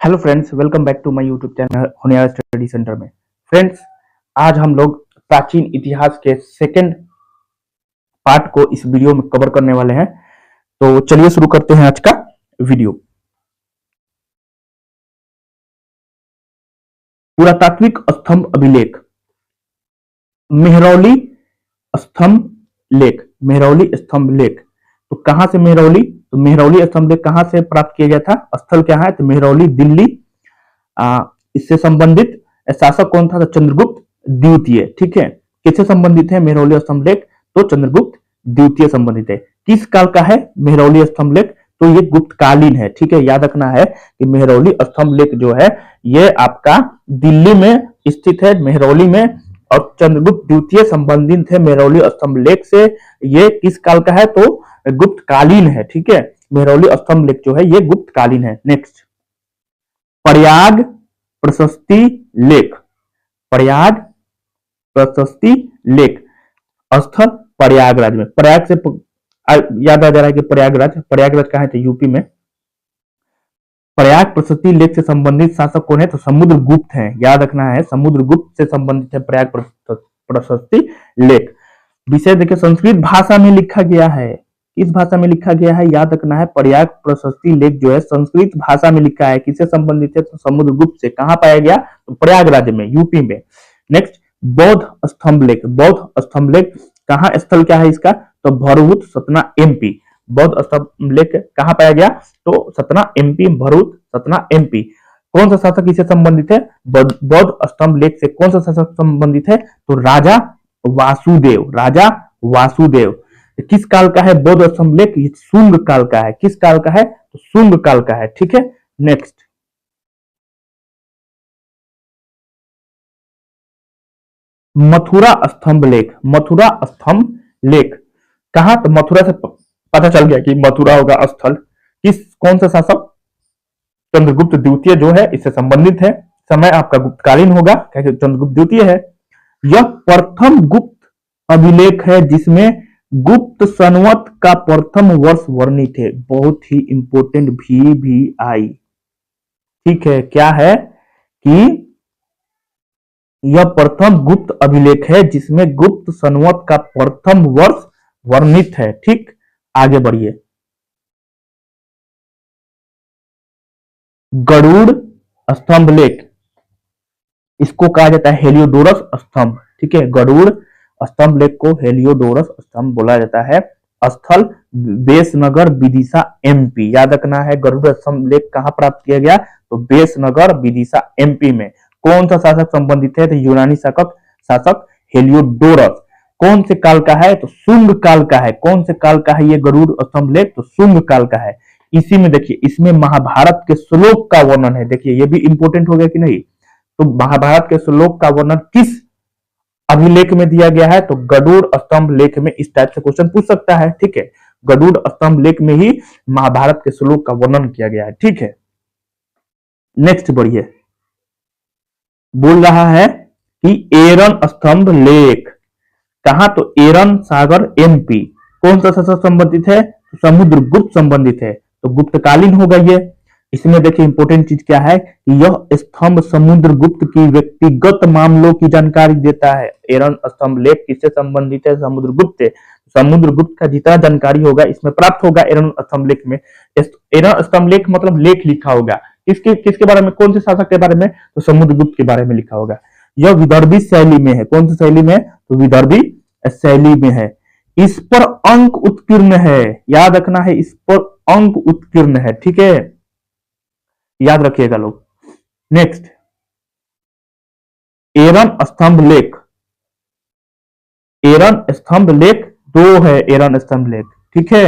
Hello friends, welcome back to my YouTube channel Honiyar Study Centre में। Friends, आज हम लोग प्राचीन इतिहास के सेकंड पार्ट को इस वीडियो में कवर करने वाले हैं। तो चलिए शुरू करते हैं आज का वीडियो। पुरातात्विक स्तंभ अभिलेख, मेहरौली स्तंभ लेख। मेहरौली स्तंभ लेख तो कहां से मेहरौली? तो मेहरौली स्तंभ लेख कहां से प्राप्त किया गया था? स्थल क्या है? तो मेहरौली, दिल्ली। इससे संबंधित शासक कौन था? तो चंद्रगुप्त द्वितीय। ठीक है, किससे संबंधित है मेहरौली स्तंभ लेख? तो चंद्रगुप्त द्वितीय संबंधित है। किस काल का है मेहरौली स्तंभ लेख? तो ये गुप्तकालीन है। ठीक है, याद रखना है कि मेहरौली स्तंभ लेख जो है ये आपका दिल्ली में स्थित है, मेहरौली में, और चंद्रगुप्त द्वितीय संबंधित है मेहरौली स्तंभ लेख से। ये किस काल का है? तो गुप्तकालीन है। ठीक है, मेहरौली स्तंभ लेख जो है ये गुप्तकालीन है। नेक्स्ट, प्रयाग प्रशस्ति लेख। प्रयाग प्रशस्ति लेख, स्थल प्रयागराज में। प्रयाग से याद आ जा रहा है कि प्रयागराज कहाँ है? तो यूपी में। प्रयाग प्रशस्ति लेख से संबंधित शासक कौन है? तो समुद्रगुप्त हैं। याद रखना है, समुद्रगुप्त से संबंधित है प्रयाग प्रशस्ति लेख। विषय देखिए, संस्कृत भाषा में लिखा गया है। किस भाषा में लिखा गया है? याद रखना है, प्रयाग प्रशस्ति लेख जो है संस्कृत भाषा में लिखा है। किससे संबंधित है? तो समुद्रगुप्त से। कहां पाया गया? तो प्रयागराज में, यूपी में। नेक्स्ट, बौद्ध स्तंभ लेख। बौद्ध स्तंभ लेख कहां, स्थल क्या है इसका? तो भरूच, सतना, एमपी। बौद्ध स्तंभ लेख कहां पाया गया? तो सतना, एमपी। भरूच, सतना, एमपी। कौन सा शासक इससे संबंधित है? बौद्ध स्तंभ लेख से कौन सा शासक संबंधित है? तो राजा वासुदेव। राजा वासुदेव। किस काल का है बौद्ध स्तंभ लेख? शुंग काल का है। किस काल का है? तो शुंग काल का है। ठीक है, नेक्स्ट, मथुरा स्तंभ लेख। मथुरा स्तंभ लेख कहां? तो मथुरा से पता चल गया कि मथुरा होगा स्थल। किस, कौन सा शासक? चंद्रगुप्त द्वितीय जो है इससे संबंधित है। समय आपका गुप्तकालीन होगा क्योंकि चंद्रगुप्त द्वितीय है। यह प्रथम गुप्त अभिलेख है जिसमें गुप्त संवत का प्रथम वर्ष वर्णित है। बहुत ही इंपोर्टेंट VVI। ठीक है, क्या है कि यह प्रथम गुप्त अभिलेख है जिसमें गुप्त संवत का प्रथम वर्ष वर्णित है। ठीक, आगे बढ़िए। गरुड़ स्तंभ लेख, इसको कहा जाता है हेलियोडोरस स्तंभ। ठीक है, गरुड़ स्तंभ लेख को हेलियोडोरस स्तंभ बोला जाता है। स्थल बेसनगर, विदिशा, एमपी। याद रखना है, गरुड़ स्तंभ लेख कहां प्राप्त किया गया? तो बेसनगर, विदिशा, एमपी में। कौन सा शासक संबंधित है? तो यूनानी शासक हेलियोडोरस। कौन से काल का है? तो शुंग काल का है। कौन से काल का है ये गरुड़ स्तंभ लेख? तो शुंग काल का है। इसी में देखिए, इसमें महाभारत के श्लोक का वर्णन है। देखिए, ये भी इंपोर्टेंट हो गया कि नहीं? तो महाभारत के श्लोक का वर्णन किस अभिलेख में दिया गया है? तो गरुड़ स्तंभ लेख में। इस टाइप से क्वेश्चन पूछ सकता है। ठीक है, गरुड़ स्तंभ लेख में ही महाभारत के श्लोक का वर्णन किया गया है। ठीक है, नेक्स्ट बढ़िए। बोल रहा है कि एरन स्तंभ लेख कहां? तो एरन सागर, एमपी। कौन सा शासक संबंधित है? तो समुद्रगुप्त संबंधित है। तो गुप्तकालीन होगा ये। इसमें देखिए इंपोर्टेंट चीज क्या है कि यह स्तंभ समुद्रगुप्त की व्यक्तिगत मामलों की जानकारी देता है। एरन स्तंभ लेख किससे संबंधित है? समुद्रगुप्त से। समुद्रगुप्त का जितना जानकारी होगा इसमें प्राप्त होगा एरन स्तंभ लेख में। एरन स्तंभ लेख मतलब लेख लिखा होगा किसके किसके बारे में? कौन से शासक के बारे में? तो समुद्रगुप्त के बारे में लिखा होगा। यह विदर्भी शैली में है। कौन सी शैली में है? तो विदर्भी शैली में है। इस पर अंक उत्कीर्ण है। याद रखना है, इस पर अंक उत्कीर्ण है। ठीक है, याद रखिएगा लोग। नेक्स्ट, एरन स्तंभ लेख। एरन स्तंभ लेख दो है। एरन स्तंभ लेख, ठीक है।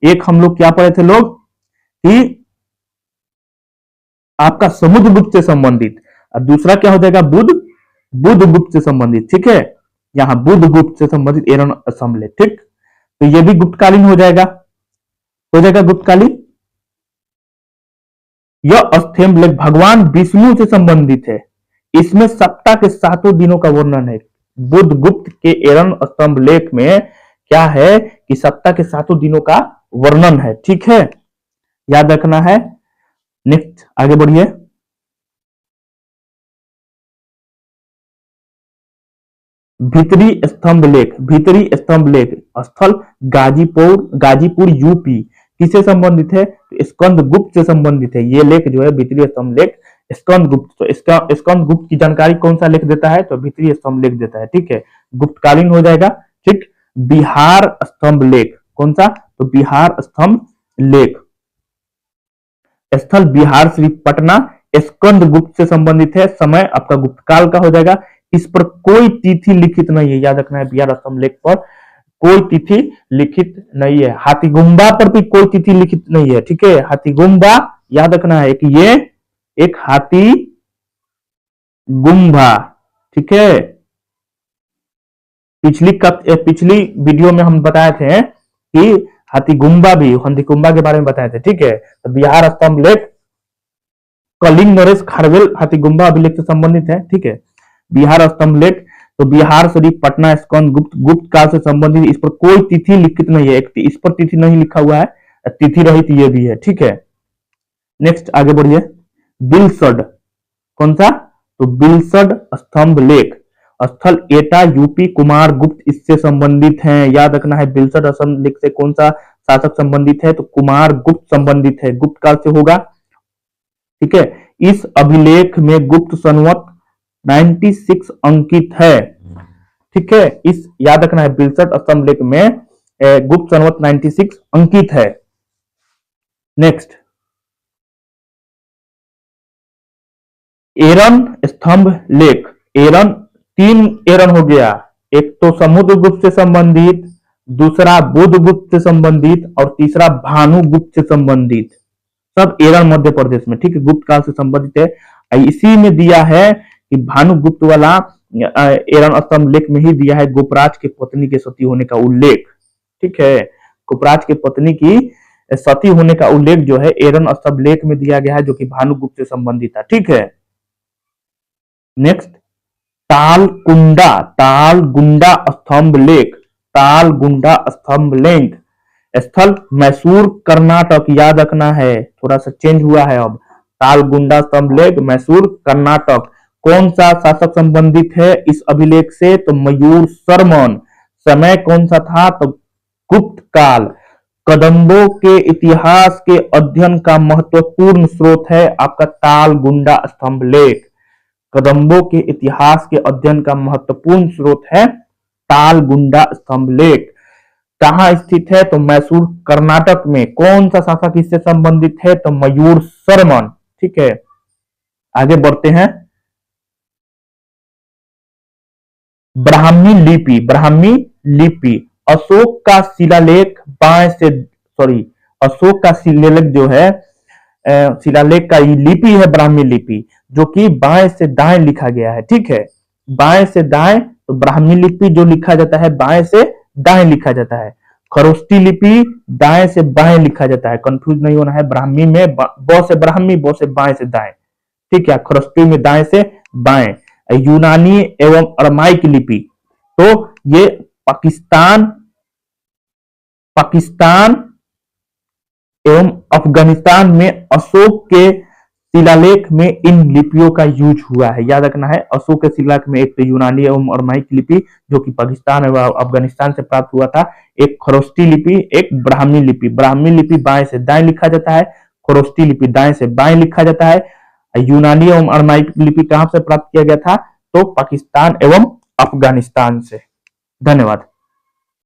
एक हम लोग क्या पढ़े थे लोग कि आपका समुद्रगुप्त से संबंधित, और दूसरा क्या हो जाएगा? बुद्धगुप्त से संबंधित। ठीक है, यहां बुद्धगुप्त से संबंधित एरन स्तंभ लेख। ठीक, तो ये भी गुप्तकालीन हो जाएगा गुप्तकालीन। यह स्तंभ लेख भगवान विष्णु से संबंधित है। इसमें सप्ताह के 7 दिनों का वर्णन है। बुद्धगुप्त के एरन स्तंभ लेख में क्या है कि सप्ताह के 7 दिनों का वर्णन है। ठीक है, याद रखना है। नेक्स्ट, आगे बढ़िए। भीतरी स्तंभ लेख, भीतरी स्तंभ लेख स्थल गाजीपुर यूपी किससे संबंधित है? तो स्कंद गुप्त से संबंधित है। ये लेख जो है भीतरी स्तंभ लेख स्कंद गुप्त, तो इसका स्कंद गुप्त की जानकारी कौन सा लेख देता है? तो भीतरी स्तंभ लेख देता है। ठीक है, गुप्तकालीन हो जाएगा। ठीक, बिहार स्तंभ लेख कौन सा? तो बिहार स्तंभ लेख स्थल बिहार श्री पटना स्कंद गुप्त से संबंधित है। समय आपका गुप्तकाल का हो जाएगा। इस पर कोई तिथि लिखित नहीं है, याद रखना है। बिहार स्तंभ लेख पर कोई तिथि लिखित नहीं है। हाथीगुम्बा पर भी कोई तिथि लिखित नहीं है। ठीक है, हाथीगुम्बा याद रखना है कि ये एक हाथी गुम्बा। ठीक है, पिछली वीडियो में हम बताए थे कि हाथीगुम्बा के बारे में बताए थे। ठीक है, तो बिहार स्तंभ लेख कलिंग नरेश खारवेल हाथीगुम्बा अभिलेख से संबंधित है। ठीक है, बिहार स्तंभ लेख तो बिहार शरीफ पटना स्कंद गुप्त काल से संबंधित, इस पर कोई तिथि लिखित नहीं है। इस पर तिथि नहीं लिखा हुआ है, तिथि रहित ये भी है। ठीक है, नेक्स्ट आगे बढ़िए। बिलसड कौन सा? तो बिलसड स्तंभ लेख स्थल एटा यूपी कुमार गुप्त इससे संबंधित है। याद रखना है, बिलसड स्तंभ लेख से कौन सा शासक संबंधित है? तो कुमार गुप्त संबंधित है, गुप्त काल से होगा। ठीक है, इस अभिलेख में गुप्त संवत 96 अंकित है। ठीक है, इस याद रखना है बिलसड स्तंभ लेख में गुप्त संवत 96 अंकित है। नेक्स्ट, एरन स्तंभ लेख एरन 3 एरन हो गया। एक तो समुद्रगुप्त से संबंधित, दूसरा बुधगुप्त से संबंधित और तीसरा भानुगुप्त से संबंधित। सब एरन मध्य प्रदेश में। ठीक है, गुप्त काल से संबंधित है। इसी में दिया है कि भानुगुप्त वाला एरन स्तंभ लेख में ही दिया है गोपराज के पत्नी के सती होने का उल्लेख। ठीक है, गोपराज के पत्नी की सती होने का उल्लेख जो है एरन स्तंभ लेख में दिया गया है, जो कि भानुगुप्त से संबंधित था। ठीक है, नेक्स्ट, तालगुंडा स्तंभ लेख तालगुंडा स्तंभ लेख स्थल मैसूर कर्नाटक। याद रखना है, थोड़ा सा चेंज हुआ है अब। तालगुंडा स्तंभ लेख मैसूर कर्नाटक। कौन सा शासक संबंधित है इस अभिलेख से? तो मयूर शर्मन। समय कौन सा था? तो गुप्त काल। कदम्बों के इतिहास के अध्ययन का महत्वपूर्ण स्रोत है आपका तालगुंडा स्तंभ लेख। कदम्बों के इतिहास के अध्ययन का महत्वपूर्ण स्रोत है तालगुंडा स्तंभ लेख। कहां स्थित है? तो मैसूर कर्नाटक में। कौन सा शासक इससे संबंधित है? तो मयूर शर्मन। ठीक है, आगे बढ़ते हैं। ब्राह्मी लिपि अशोक का शिलालेख अशोक का शिलालेख जो है शिलालेख का लिपि है ब्राह्मी लिपि, जो कि बाएं से दाएं लिखा गया है। ठीक है, बाएं से दाएं, तो ब्राह्मी लिपि जो लिखा जाता है बाएं से दाएं लिखा जाता है। खरोष्टी लिपि दाएं से बाएं लिखा जाता है, कंफ्यूज नहीं होना है। ब्राह्मी में ब से ब्राह्मी, ब से बाएं से दाएं। ठीक है, खरोष्टी में दाएं से बाएं। यूनानी एवं अरमाइक लिपि, तो ये पाकिस्तान एवं अफगानिस्तान में अशोक के शिलालेख में इन लिपियों का यूज हुआ है। याद रखना है, अशोक के शिलालेख में एक तो यूनानी एवं अरमाइक लिपि जो कि पाकिस्तान एवं अफगानिस्तान से प्राप्त हुआ था, एक खरोष्टी लिपि, एक ब्राह्मी लिपि। ब्राह्मी लिपि बाएं से दाएं लिखा जाता है, खरोष्टी लिपि दाएं से बाएं लिखा जाता है। यूनानी एवं अरमाइक लिपि कहां से प्राप्त किया गया था? तो पाकिस्तान एवं अफगानिस्तान से। धन्यवाद।